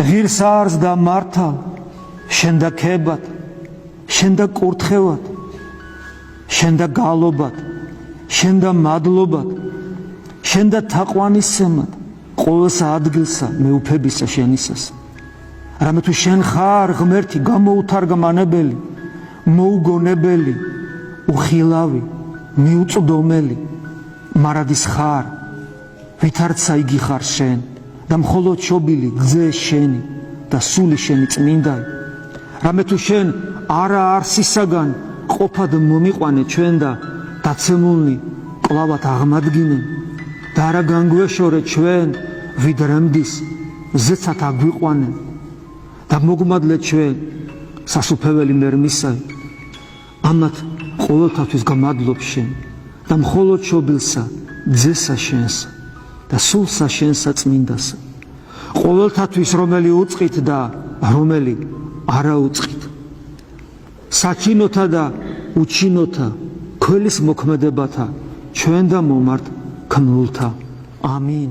ღირს არს და მართალ შენ და ქებად შენ და კურთხევად შენ და გალობად შენ და მადლობად შენ და თაყვანისცემად ყოველსა ადგილსა მეუფებისა შენისას რამე თუ შენ ხარ ღმერთი გამოუთარგმანებელი მოუგონებელი უხილავი მიუწვდომელი მარადის ხარ ვითარცა იგი ხარ შენ და მხოლოდ შობილი გზე შენი და სული შენი წმინდაი რამე თუ შენ არა არსისაგან ყოფად მომიყვანე ჩვენ და დაცემულნი კლავად აღმადგინე და არა განგვეშორე ჩვენ ვიდრემდის ზეცად აგვიყვანე და მოგმადლე ჩვენ სასუფეველი მერმისაი ამათ ყოველთათვის გამადლობ შენ და მხოლოდ შობილსა ძესა შენსა და სულსა შენსა წმინდასა ყოველთათვის რომელი უწყით და რომელი არა უწყით საჩინოთა და უჩინოთა ქველის მოქმედებათა ჩვენ და მომართ ქმნულთა ამინ